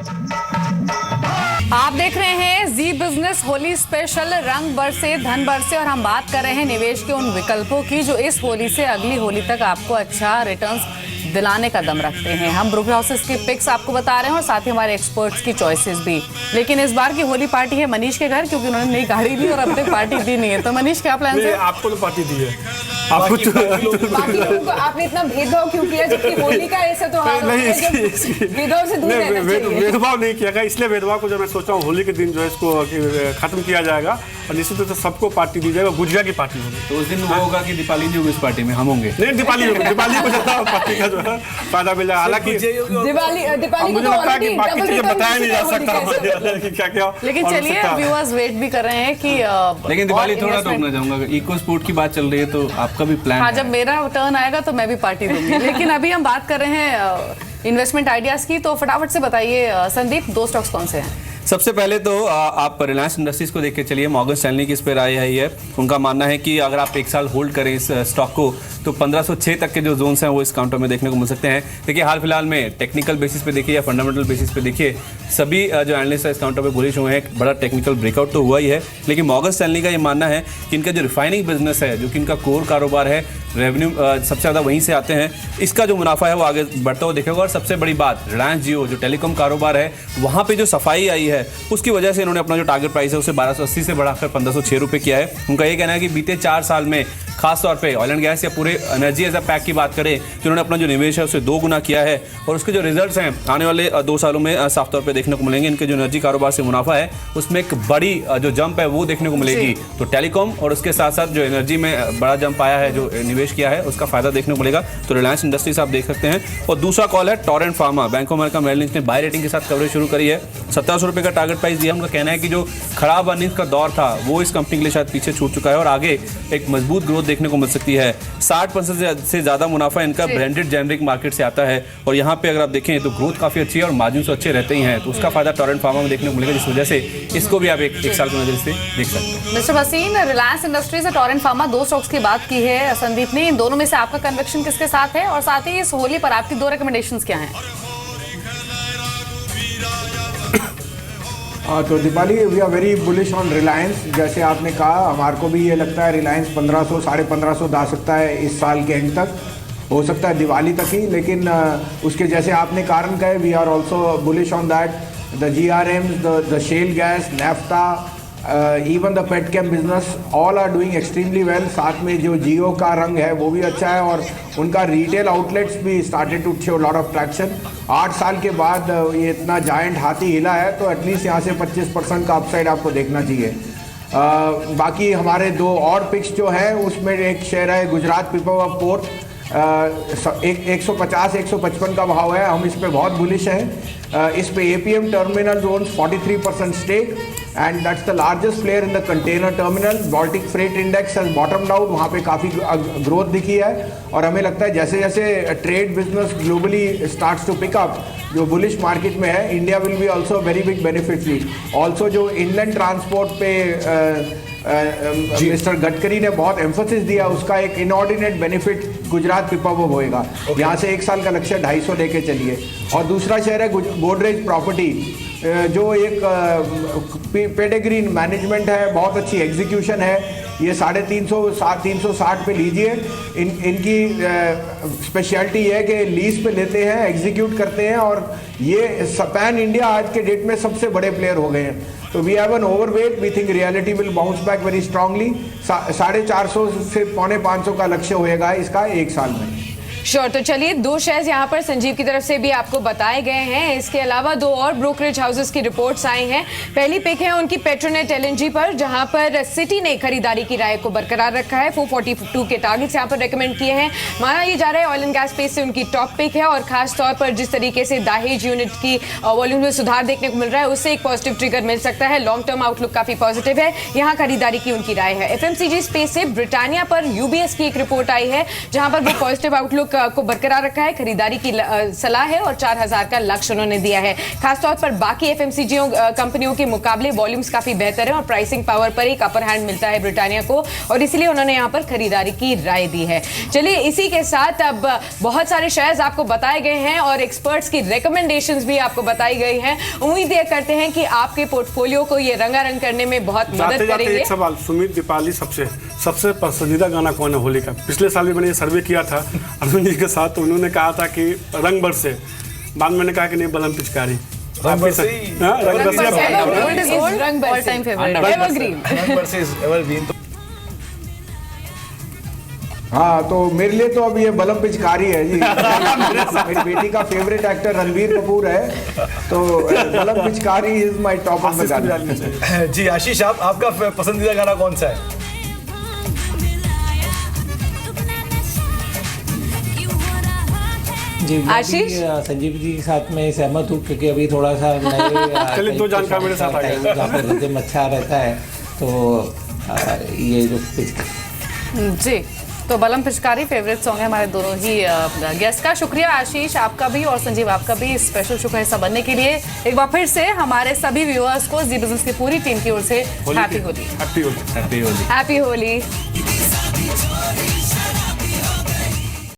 आप देख रहे हैं जी बिजनेस होली स्पेशल, रंग बरसे धन बरसे, और हम बात कर रहे हैं निवेश के उन विकल्पों की जो इस होली से अगली होली तक आपको अच्छा रिटर्न्स दिलाने का दम रखते हैं। हम ब्रोकर हाउसेस की पिक्स आपको बता रहे हैं और साथ ही हमारे एक्सपर्ट्स की चॉइसेस भी। लेकिन इस बार की होली पार्टी है मनीष के घर, क्योंकि उन्होंने नई गाड़ी ली और अब तक पार्टी दी नहीं है। तो मनीष, क्या प्लान है? आपको तो पार्टी दी है, आपको आपने इतना भेदभाव क्यों किया, जबकि होली का ऐसा तो भेदभाव से दूर रहना चाहिए। भेदभाव नहीं किया गया, इसलिए भेदभाव को जो मैं सोचा हूँ होली के दिन जो है इसको खत्म किया जाएगा और निश्चित रूप से सबको पार्टी दी जाएगी, गुजिया की पार्टी होगी। तो उस दिन वो होगा कि दीपाली नहीं होगी इस पार्टी में, हम होंगे। नहीं, दीपाली को ज़्यादा पार्टी का जो है फायदा मिला। हालांकि मुझे लगता है कि बाकी चीजें बताया नहीं जा सकता क्या क्या। लेकिन चलिए, व्यूअर्स वेट भी कर रहे हैं कि लेकिन दिवाली थोड़ा रोकना चाहूंगा, इको स्पोर्ट की बात चल रही है तो आपका भी प्लान? हाँ, जब मेरा टर्न आएगा तो मैं भी पार्टी दूंगी। लेकिन अभी हम बात कर रहे हैं इन्वेस्टमेंट आइडियाज की, तो फटाफट से बताइए संदीप, 2 स्टॉक्स कौन से हैं? सबसे पहले तो आप रिलायंस इंडस्ट्रीज को देख के चलिए। मॉर्गन स्टैनली की इस पर राय है। उनका मानना है कि अगर आप 1 साल होल्ड करें इस स्टॉक को तो 1506 तक के जो जोन्स हैं वो इस काउंटर में देखने को मिल सकते हैं। देखिए, हाल फिलहाल में टेक्निकल बेसिस पे देखिए या फंडामेंटल बेसिस पे देखिए, सभी जो एनालिस्ट है इस काउंटर पे बुलिश हुए हैं। एक बड़ा टेक्निकल ब्रेकआउट तो हुआ ही है, लेकिन मॉर्गन स्टैनली का ये मानना है कि इनका जो रिफाइनिंग बिजनेस है, जो कि इनका कोर कारोबार है, रेवेन्यू सबसे ज़्यादा वहीं से आते हैं, इसका जो मुनाफा है वो आगे बढ़ता हुआ दिखेगा। और सबसे बड़ी बात, रिलायंस जियो जो टेलीकॉम कारोबार है, वहाँ पे जो सफाई आई है उसकी वजह से इन्होंने अपना जो टारगेट प्राइस है उसे 1280 से बढ़ाकर 1506 रुपये किया है। उनका ये कहना है कि बीते 4 साल में खासतौर पे ऑयल एंड गैस या पूरे एनर्जी एज अ पैक की बात करें तो उन्होंने अपना जो निवेश है उसे 2 गुना किया है और उसके जो रिजल्ट्स हैं आने वाले 2 सालों में साफ तौर पे देखने को मिलेंगे। इनके जो एनर्जी कारोबार से मुनाफा है उसमें एक बड़ी जो जंप है वो देखने को मिलेगी। तो टेलीकॉम और उसके साथ साथ जो एनर्जी में बड़ा जंप आया है, जो निवेश किया है, उसका फायदा देखने को मिलेगा। तो रिलायंस इंडस्ट्रीज आप देख सकते हैं। और दूसरा कॉल है Torrent Pharma. Bank of America Merrill Lynch ने बाय रेटिंग के साथ कवरेज शुरू करी है। 1700 रुपये का टारगेट प्राइस दिया। उनका कहना है कि जो खराब अर्निंग्स का दौर था वो इस कंपनी के लिए शायद पीछे छूट चुका है और आगे एक मजबूत ग्रोथ देखने को मिल सकती है। 60% से ज्यादा मुनाफा इनका ब्रांडेड जेनरिक मार्केट से आता है और यहाँ पे अगर आप देखें तो ग्रोथ काफी अच्छी है और मार्जिन अच्छे रहते ही हैं। तो उसका फायदा टोरेंट फार्मा में देखने को मिलेगा, जिस वजह से इसको भी आप एक साल की नजर से देख सकते हैं। मिस्टर वसीम, रिलायंस इंडस्ट्रीज और टोरेंट फार्मा 2 स्टॉक्स की बात की है संदीप ने। इन दोनों में से आपका कन्विक्शन किसके साथ है और साथ ही इस होली पर आपकी 2 रिकमेंडेशंस क्या हैं? तो Deepali, we are very bullish on Reliance. जैसे आपने कहा, हमारे को भी ये लगता है रिलायंस 1500 1550 जा सकता है इस साल के एंड तक, हो सकता है दिवाली तक ही। लेकिन उसके जैसे आपने कारण कहे, we are also bullish on that. The GRMs, the shale gas, naphtha, even the petchem business, all are doing extremely well. साथ में जो जियो का रंग है वो भी अच्छा है और उनका रिटेल आउटलेट्स भी started to show lot of traction. 8 साल के बाद ये इतना जायंट हाथी हिला है तो एटलीस्ट यहाँ से 25% का अपसाइड आपको देखना चाहिए। बाकी हमारे 2 और पिक्स जो हैं उसमें एक शेयर है गुजरात पीपावाव पोर्ट, 150-155 का भाव है। हम इस पे बहुत बुलिश हैं। इस पे APM terminal owns 43% stake and that's the largest player in the container terminal. Baltic freight index has bottomed out, वहाँ पे काफ़ी ग्रोथ दिखी है और हमें लगता है जैसे जैसे trade business globally starts to pick up, जो बुलिश मार्केट में है, India will be also very big beneficiary. Also जो इनलैंड ट्रांसपोर्ट पे मिस्टर गडकरी ने बहुत एम्फोसिस दिया, उसका एक इनऑर्डिनेट बेनिफिट गुजरात पीपावाव होएगा। यहाँ से 1 साल का लक्ष्य 250 लेके चलिए। और दूसरा शेयर है गोदरेज प्रॉपर्टी, जो एक पेडिग्री मैनेजमेंट है, बहुत अच्छी एग्जीक्यूशन है। ये 360 पे लीजिए। इनकी स्पेशलिटी है कि लीज पे लेते हैं, एग्जीक्यूट करते हैं और ये पैन इंडिया आज के डेट में सबसे बड़े प्लेयर हो गए हैं। तो we have an overweight, we think realty will bounce back very strongly. 450 से 550 का लक्ष्य होएगा इसका 1 साल में। श्योर। तो चलिए, 2 शेयर्स यहाँ पर संजीव की तरफ से भी आपको बताए गए हैं। इसके अलावा 2 और ब्रोकरेज हाउसेस की रिपोर्ट्स आई हैं। पहली पिक है उनकी पेट्रोनेट LNG पर, जहां पर सिटी ने खरीदारी की राय को बरकरार रखा है। 442 के टारगेट्स यहाँ पर रेकमेंड किए हैं। माना ये जा रहा है ऑयल एंड गैस स्पेस से उनकी टॉप पिक है और खास तौर पर जिस तरीके से दाहेज यूनिट की वॉल्यूम में सुधार देखने को मिल रहा है उससे एक पॉजिटिव ट्रिगर मिल सकता है। लॉन्ग टर्म आउटलुक काफी पॉजिटिव है, यहाँ खरीदारी की उनकी राय है। FMCG स्पेस से ब्रिटानिया पर UBS की एक रिपोर्ट आई है जहां पर वो पॉजिटिव आउटलुक को बरकरार रखा है, खरीदारी की सलाह है और 4000 का लक्ष्य उन्होंने दिया है। खासतौर पर बाकी एफएमसीजी कंपनियों के मुकाबले वॉल्यूम्स काफी बेहतर है और प्राइसिंग पावर पर एक अपर हैंड मिलता है ब्रिटानिया को, और इसलिए उन्होंने यहाँ पर खरीदारी की राय दी है। चलिए इसी के साथ अब बहुत सारे शेयर्स आपको बताए गए हैं और एक्सपर्ट्स की रिकमेंडेशंस भी आपको बताई गई हैं। उम्मीद ये करते हैं कि आपके पोर्टफोलियो को ये रंगारंग करने में बहुत मदद करेंगे। एक सवाल, सुमित दीपाली सबसे पसंदीदा गाना कौन है होली का? पिछले साल भी मैंने ये सर्वे किया था अर्जुन जी के साथ, तो उन्होंने कहा था कि रंग बरसे, बाद में मैंने कहा कि नहीं बलम पिचकारी। Gold is gold, all time favorite, evergreen. हाँ, तो मेरे लिए तो अब ये बलम पिचकारी है जी। मेरी बेटी का फेवरेट एक्टर रणबीर कपूर है, तो बलम पिचकारी is my top of the गाना। जी आशीष, आपका पसंदीदा गाना कौन सा है? जी, आशीष? संजीव जी के साथ में सहमत हूँ, क्योंकि अभी थोड़ा सा चलिए दो जानकार मेरे साथ आ गए, जहाँ पे रिदम अच्छा रहता है, तो ये जो जी, तो बलम पिचकारी फेवरेट सॉन्ग है हमारे दोनों ही गेस्ट का। शुक्रिया आशीष आपका भी और संजीव आपका भी स्पेशल शो का हिस्सा बनने के लिए। एक बार फिर से हमारे सभी व्यूअर्स को जी बिजनेस की पूरी टीम की ओर से happy Holi. Happy Holi. Happy Holi.